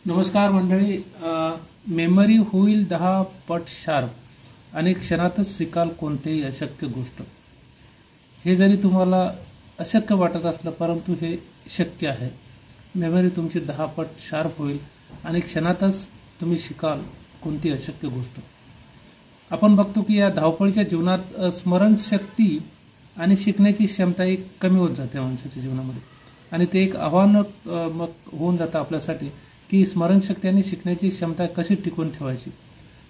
नमस्कार मंडळी. मेमरी होईल 10 पट शार्प आणि क्षणातच शिकाल कोणतेही अशक्य गोष्ट. हे जरी तुम्हाला अशक्य वाटत असलं परंतु हे शक्य आहे. मेमरी तुमची 10 पट शार्प होईल आणि क्षणातच तुम्ही शिकाल कोणती अशक्य गोष्ट. आपण बघतो की या धावपळीच्या जीवनात स्मरणशक्ती आणि शिकण्याची क्षमता एक कमी होत जाते माणसाच्या जीवनामध्ये आणि ते एक आव्हान होऊन जातं आपल्यासाठी की स्मरणशक्ती आणि शिकण्याची क्षमता कशी टिकवून ठेवायची.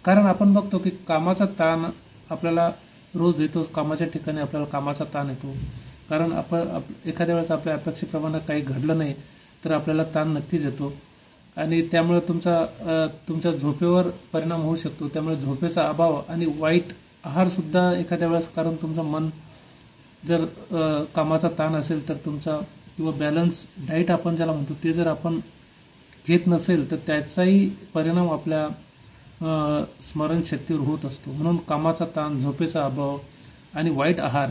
कारण आपण बघतो की कामाचा ताण आपल्याला रोज येतोच. कामाच्या ठिकाणी आपल्याला कामाचा ताण येतो कारण आपण एखाद्या वेळेस आपल्या अपेक्षेप्रमाणे काही घडलं नाही तर आपल्याला ताण नक्कीच येतो आणि त्यामुळे तुमच्या झोपेवर परिणाम होऊ शकतो. त्यामुळे झोपेचा अभाव आणि वाईट आहारसुद्धा एखाद्या वेळेस, कारण तुमचं मन जर कामाचा ताण असेल तर तुमचा किंवा बॅलन्स डाईट आपण ज्याला म्हणतो ते जर आपण घेत नसेल तर त्याचाही परिणाम आपल्या स्मरणशक्तीवर होत असतो. म्हणून कामाचा ताण, झोपेचा अभाव आणि वाईट आहार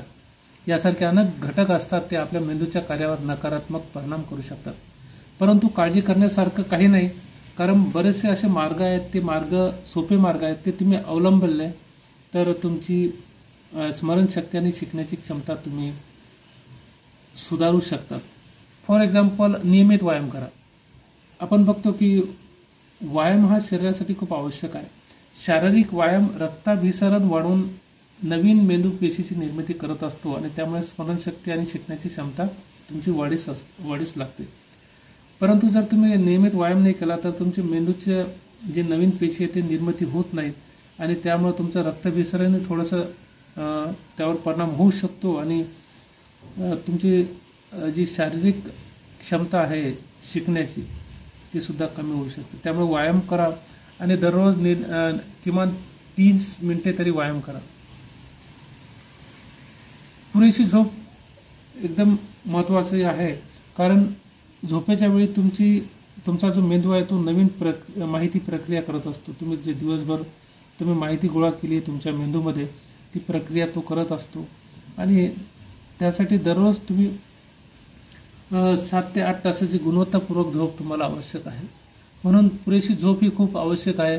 यासारखे अनेक घटक असतात ते आपल्या मेंदूच्या कार्यावर नकारात्मक परिणाम करू शकतात. परंतु काळजी करण्यासारखं काही नाही, कारण बरेचसे असे मार्ग आहेत, ते सोपे मार्ग आहेत, ते तुम्ही अवलंबले तर तुमची स्मरणशक्ती आणि शिकण्याची क्षमता तुम्ही सुधारू शकतात. फॉर एक्झाम्पल, नियमित व्यायाम करा. आपण बघतो की व्यायाम हा शरीरासाठी खूप आवश्यक आहे. शारीरिक व्यायाम रक्ताभिसरण वाढवून नवीन मेंदू पेशीची निर्मिती करत असतो आणि त्यामुळे स्मरणशक्ती आणि शिकण्याची क्षमता तुमची वाढीस लागते. परंतु जर तुम्ही नियमित व्यायाम नाही केला तर तुमच्या मेंदूचे जे नवीन पेशी आहे ते निर्मिती होत नाहीत आणि त्यामुळे तुमचं रक्ताभिसरण थोडंसं त्यावर परिणाम होऊ शकतो आणि तुमची जी शारीरिक क्षमता आहे शिकण्याची ती सुद्धा कमी होऊ शकते. त्यामुळे व्यायाम करा आणि दररोज किमान 30 मिनिटे तरी व्यायाम करा. पुरेशी झोप एकदम महत्त्वाची आहे, कारण झोपेच्या वेळी तुमचा जो मेंदू आहे तो नवीन माहिती प्रक्रिया करत असतो. तुम्ही जे दिवसभर तुम्ही माहिती गोळा केली आहे तुमच्या मेंदूमध्ये ती प्रक्रिया तो करत असतो आणि त्यासाठी दररोज तुम्ही 7 ते 8 तासाची गुणवत्तापूर्वक झोप तुम्हाला आवश्यक आहे. म्हणून पुरेशी झोप ही खूप आवश्यक आहे.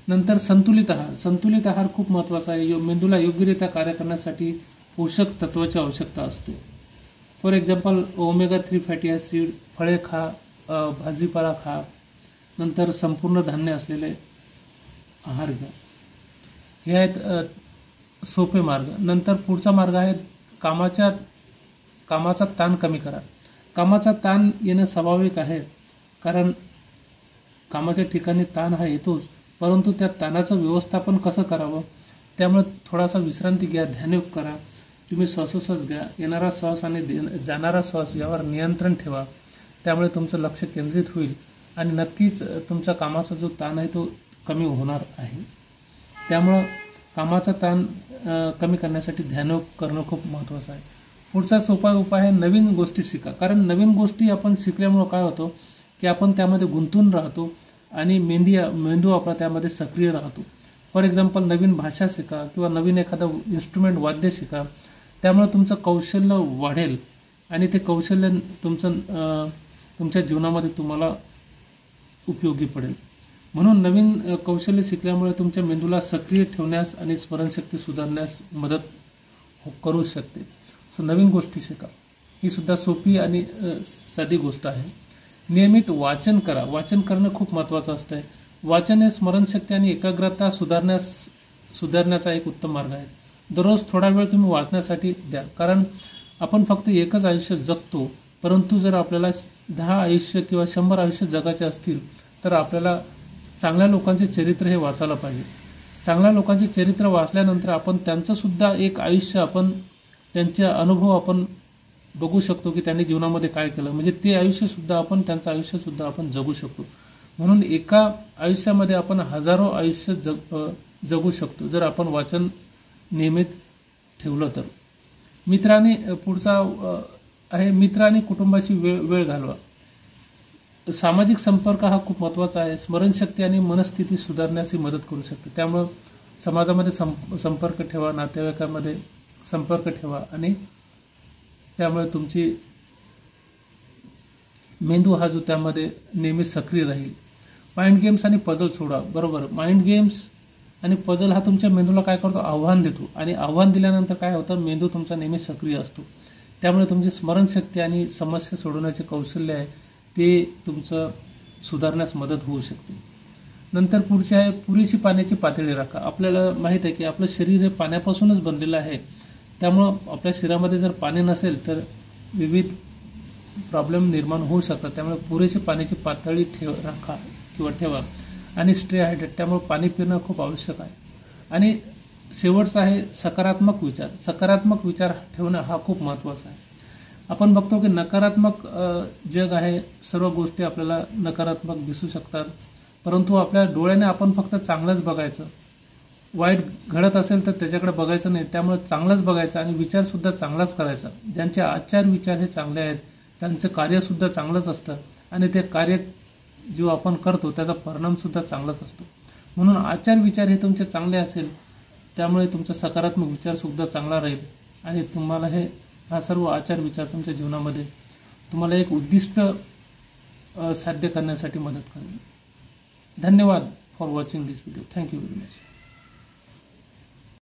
नंतर संतुलित आहार खूप महत्त्वाचा आहे. मेंदूला योग्यरित्या कार्य करण्यासाठी पोषक तत्वाची आवश्यकता असते. For example, omega 3 fatty acid, फळे खा, भाजीपाला खा, नंतर संपूर्ण धान्य असलेले आहार घ्या. हे आहेत सोपे मार्ग. नंतर पुढचा मार्ग आहे कामाचा ताण कमी करा. कामाचा ताण येणं स्वाभाविक आहे, कारण कामाच्या ठिकाणी ताण हा येतोच, परंतु त्या ताणाचं व्यवस्थापन कसं करावं, त्यामुळे थोडासा विश्रांती घ्या, ध्यानयोग करा. तुम्ही श्वासोश्वास घ्या. येणारा श्वास आणि जाणारा श्वास यावर नियंत्रण ठेवा. त्यामुळे तुमचं लक्ष केंद्रित होईल आणि नक्कीच तुमचा कामाचा जो ताण आहे तो कमी होणार आहे. त्यामुळं कामाचा ताण कमी करण्यासाठी ध्यानयोग करणं खूप महत्त्वाचं आहे. पुढचा सोपा उपाय आहे नवीन गोष्टी शिका. कारण नवीन गोष्टी आपण शिकल्यामुळं काय होतं की आपण त्यामध्ये गुंतून राहतो आणि मेंदू आपला त्यामध्ये सक्रिय राहतो. फॉर एक्झाम्पल, नवीन भाषा शिका किंवा नवीन एखादं इन्स्ट्रुमेंट वाद्य शिका. त्यामुळे तुमचं कौशल्य वाढेल आणि ते कौशल्य तुमच्या जीवनामध्ये तुम्हाला उपयोगी पडेल. म्हणून नवीन कौशल्य शिकल्यामुळे तुमच्या मेंदूला सक्रिय ठेवण्यास आणि स्मरणशक्ती सुधारण्यास मदत करू शकते. सो नवीन गोष्टी शिका. ही सुद्धा सोपी आणि साधी गोष्ट आहे. नियमित वाचन करा. वाचन करणं खूप महत्त्वाचं असतं. वाचन हे स्मरणशक्ती आणि एकाग्रता सुधारण्याचा एक उत्तम मार्ग आहे. दररोज थोडा वेळ तुम्ही वाचण्यासाठी द्या, कारण आपण फक्त एकच आयुष्य जगतो. परंतु जर आपल्याला 10 आयुष्य किंवा 100 आयुष्य जगाचे असतील तर आपल्याला चांगल्या लोकांचे चरित्र हे वाचायला पाहिजे. चांगल्या लोकांचे चरित्र वाचल्यानंतर आपण त्यांचं सुद्धा एक आयुष्य, त्यांचे अनुभव आपण बघू शकतो की त्यांनी जीवनामध्ये काय केलं, म्हणजे ते त्यांचं आयुष्यसुद्धा आपण जगू शकतो. म्हणून एका आयुष्यामध्ये आपण हजारो आयुष्य जगू शकतो जर आपण वाचन नियमित ठेवलं तर. पुढचा आहे मित्र आणि कुटुंबाशी वेळ घालवा. सामाजिक संपर्क हा खूप महत्त्वाचा आहे. स्मरणशक्ती आणि मनस्थिती सुधारण्यास मदत करू शकते. त्यामुळं समाजामध्ये संपर्क ठेवा, नातेवाईकांमध्ये संपर्क ठेवा आणि त्यामुळे तुमची मेंदू हा जो त्यामध्ये नेहमी सक्रिय राहील. माइंड गेम्स आणि पझल सोडा. बरोबर, माइंड गेम्स आणि पझल हा तुमच्या मेंदूला काय करतो, आव्हान देतो. आणि आव्हान दिल्यानंतर काय होतं, मेंदू तुमचा नेहमी सक्रिय असतो. त्यामुळे तुमची स्मरणशक्ती आणि समस्या सोडवण्याचे कौशल्य आहे ते तुमचं सुधारण्यास मदत होऊ शकते. नंतर पुढचे आहे पुरेशी पाण्याची पातळी राखा. आपल्याला माहीत आहे की आपलं शरीर हे पाण्यापासूनच बनलेलं आहे. त्यामुळं आपल्या शरीरामध्ये जर पाणी नसेल तर विविध प्रॉब्लेम निर्माण होऊ शकतात. त्यामुळे पुरेशी पाण्याची पातळी राखा किंवा ठेवा. आणि स्टे हायड्रेट, त्यामुळे पाणी पिणं खूप आवश्यक आहे. आणि शेवटचा आहे सकारात्मक विचार. सकारात्मक विचार ठेवणं हा खूप महत्त्वाचा आहे. आपण बघतो की नकारात्मक जग आहे, सर्व गोष्टी आपल्याला नकारात्मक दिसू शकतात, परंतु आपल्या डोळ्याने आपण फक्त चांगलंच बघायचं. वाईट घडत असेल तर त्याच्याकडे बघायचं नाही, त्यामुळे चांगलंच बघायचं आणि विचारसुद्धा चांगलाच करायचा. ज्यांचे आचार विचार हे चांगले आहेत त्यांचं कार्यसुद्धा चांगलंच असतं आणि ते कार्य जो आपण करतो त्याचा परिणामसुद्धा चांगलाच असतो. म्हणून आचार विचार हे तुमचे चांगले असेल त्यामुळे तुमचा सकारात्मक विचारसुद्धा चांगला राहील आणि तुम्हाला हा सर्व आचार विचार तुमच्या जीवनामध्ये तुम्हाला एक उद्दिष्ट साध्य करण्यासाठी मदत करेल. धन्यवाद for watching this video. Thank you very much.